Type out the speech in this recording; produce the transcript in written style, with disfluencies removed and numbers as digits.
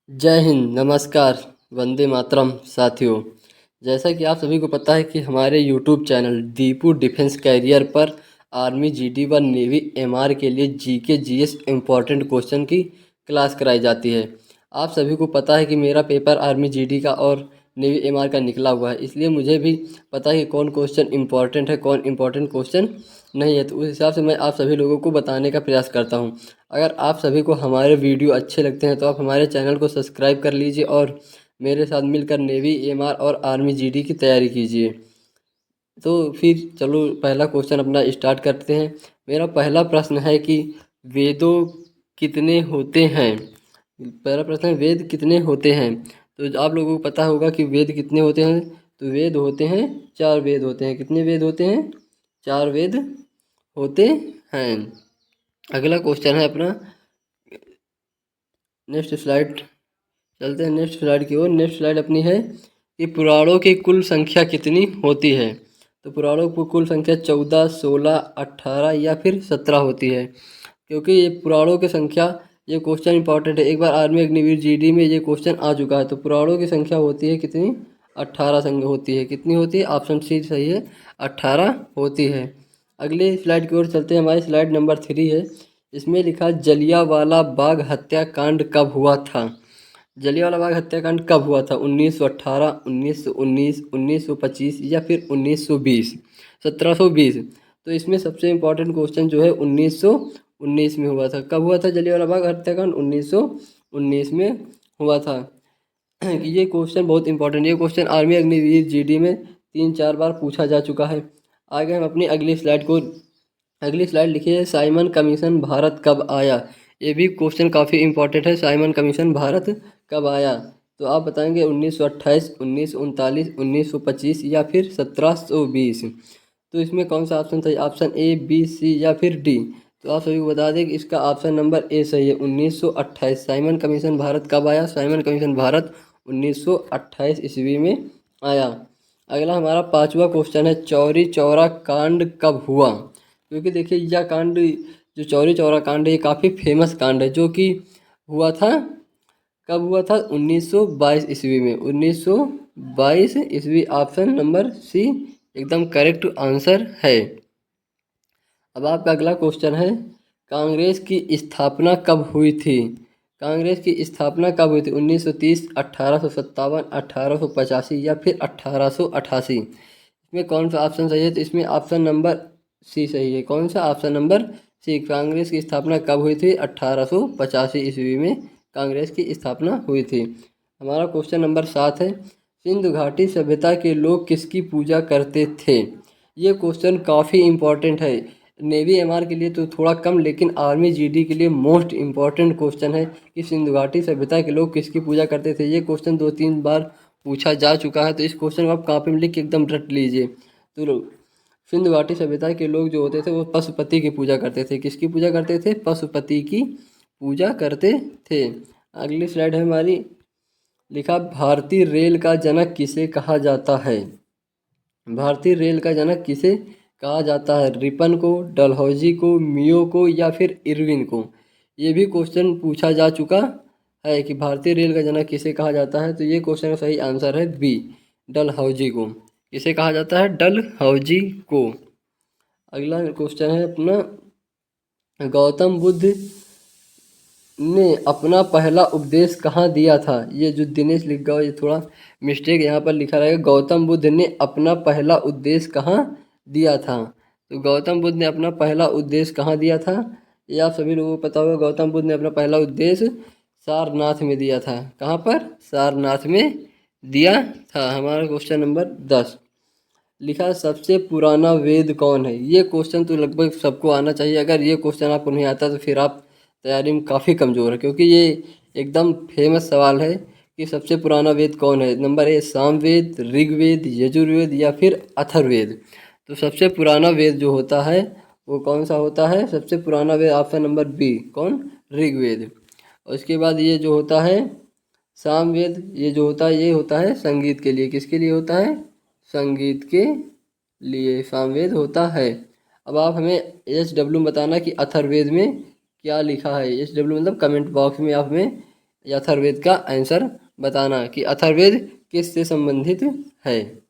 जय हिंद, नमस्कार, वंदे मातरम साथियों। जैसा कि आप सभी को पता है कि हमारे YouTube channel Deepu defence career पर आर्मी जीडी व नेवी एमआर के लिए जीके जीएस इम्पोर्टेंट क्वेश्चन की क्लास कराई जाती है। आप सभी को पता है कि मेरा पेपर आर्मी जीडी का और नेवी एमआर का निकला हुआ है, इसलिए मुझे भी पता है कि कौन क्वेश्चन इम्पोर्टेंट है, कौन इम्पोर्टेंट क्वेश्चन नहीं है। तो उस हिसाब से मैं आप सभी लोगों को बताने का प्रयास करता हूँ। अगर आप सभी को हमारे वीडियो अच्छे लगते हैं तो आप हमारे चैनल को सब्सक्राइब कर लीजिए और मेरे साथ मिलकर नेवी एमआर और आर्मी जीडी की तैयारी कीजिए। तो फिर चलो पहला क्वेश्चन अपना स्टार्ट करते हैं। मेरा पहला प्रश्न है कि वेदों कितने होते हैं। पहला प्रश्न है वेद कितने होते हैं। तो आप लोगों को पता होगा कि वेद कितने होते हैं। तो वेद होते हैं, 4 वेद होते हैं। कितने वेद होते हैं? 4 वेद होते हैं। अगला क्वेश्चन है अपना, नेक्स्ट स्लाइड चलते हैं नेक्स्ट स्लाइड की ओर। नेक्स्ट स्लाइड अपनी है कि पुराणों की कुल संख्या कितनी होती है। तो पुराणों की कुल संख्या 14, 16, 18 या फिर 17 होती है। क्योंकि ये पुराणों की संख्या, ये क्वेश्चन इंपॉर्टेंट है। एक बार आर्मी अग्निवीर जीडी में ये क्वेश्चन आ चुका है। तो पुराणों की संख्या होती है कितनी? 18 संख्या होती है। कितनी होती है? ऑप्शन सी सही है, 18 होती है। अगले स्लाइड की ओर चलते हैं। हमारी स्लाइड नंबर 3 है। इसमें लिखा जलियांवाला बाग हत्याकांड कब हुआ था। जलियांवाला बाग हत्याकांड कब हुआ था? 1918, 1919, 1925 या फिर 1920? 1720। तो इसमें सबसे इम्पोर्टेंट क्वेश्चन जो है 1919 में हुआ था। कब हुआ था जलियांवाला बाग हत्याकांड? 1919 में हुआ था। ये क्वेश्चन बहुत इंपॉर्टेंट, ये क्वेश्चन आर्मी अग्निवीर जीडी में 3-4 बार पूछा जा चुका है। आगे हम अपनी अगली स्लाइड लिखिए, साइमन कमीशन भारत कब आया। ये भी क्वेश्चन काफ़ी इंपॉर्टेंट है। साइमन कमीशन भारत कब आया? तो आप बताएंगे 1928, 1939, 1925 या फिर 1720। तो इसमें कौन सा ऑप्शन सही? ऑप्शन ए, बी, सी या फिर डी। तो आप सभी को बता दें कि इसका ऑप्शन नंबर ए सही है, 1928। साइमन कमीशन भारत कब आया? साइमन कमीशन भारत 1928 ईस्वी में आया। अगला हमारा पांचवा क्वेश्चन है, चौरी चौरा कांड कब हुआ। क्योंकि देखिए यह कांड, जो चौरी चौरा कांड है, ये काफ़ी फेमस कांड है जो कि हुआ था। कब हुआ था? 1922 ईस्वी में। 1922 ईस्वी, ऑप्शन नंबर सी एकदम करेक्ट आंसर है। अब आपका अगला क्वेश्चन है, कांग्रेस की स्थापना कब हुई थी। कांग्रेस की स्थापना कब हुई थी? 1930, 1857, 1885 या फिर 1888? इसमें कौन सा ऑप्शन सही है? तो इसमें ऑप्शन नंबर सी सही है। कौन सा? Option number C. कांग्रेस की स्थापना कब हुई थी? 1885 ईस्वी में कांग्रेस की स्थापना हुई थी। हमारा क्वेश्चन नंबर 7 है, सिंधु घाटी सभ्यता के लोग किसकी पूजा करते थे। ये क्वेश्चन काफ़ी इम्पोर्टेंट है। नेवी एमआर के लिए तो थोड़ा कम, लेकिन आर्मी जीडी के लिए मोस्ट इम्पॉर्टेंट क्वेश्चन है कि सिंधु घाटी सभ्यता के लोग किसकी पूजा करते थे। ये क्वेश्चन 2-3 बार पूछा जा चुका है। तो इस क्वेश्चन को आप कॉपी में लिख के एकदम रट लीजिए। तो सिंधु घाटी सभ्यता के लोग जो होते थे वो पशुपति की पूजा करते थे। किसकी पूजा करते थे? पशुपति की पूजा करते थे। अगली स्लाइड है हमारी, लिखा भारतीय रेल का जनक किसे कहा जाता है। भारतीय रेल का जनक किसे कहा जाता है? रिपन को, डलहौजी को, मियो को या फिर इरविन को? ये भी क्वेश्चन पूछा जा चुका है कि भारतीय रेल का जनक किसे कहा जाता है। तो ये क्वेश्चन का सही आंसर है बी, डलहौजी को। किसे कहा जाता है? डलहौजी को। अगला क्वेश्चन है अपना, गौतम बुद्ध ने अपना पहला उपदेश कहाँ दिया था। ये जो दिनेश लिख गया ये थोड़ा मिस्टेक, यहाँ पर लिखा रहेगा गौतम बुद्ध ने अपना पहला उपदेश कहाँ दिया था। तो गौतम बुद्ध ने अपना पहला उपदेश कहाँ दिया था? ये आप सभी लोगों को पता होगा। गौतम बुद्ध ने अपना पहला उपदेश सारनाथ में दिया था। कहाँ पर? सारनाथ में दिया था। हमारा क्वेश्चन नंबर 10, लिखा सबसे पुराना वेद कौन है। ये क्वेश्चन तो लगभग सबको आना चाहिए। अगर ये क्वेश्चन आपको नहीं आता तो फिर आप तैयारी में काफ़ी कमज़ोर है, क्योंकि ये एकदम फेमस सवाल है कि सबसे पुराना वेद कौन है। नंबर ए, सामवेद, ऋग्वेद, यजुर्वेद या फिर अथर्ववेद। तो सबसे पुराना वेद जो होता है वो कौन सा होता है? सबसे पुराना वेद ऑप्शन नंबर बी, कौन? ऋग्वेद। और उसके बाद ये जो होता है सामवेद, ये जो होता है ये होता है संगीत के लिए। किसके लिए होता है? संगीत के लिए सामवेद होता है। अब आप हमें एच डब्ल्यू बताना कि अथर्ववेद में क्या लिखा है। एच डब्ल्यू मतलब कमेंट बॉक्स में आप हमें या अथर्ववेद का आंसर बताना कि अथर्ववेद किससे संबंधित है।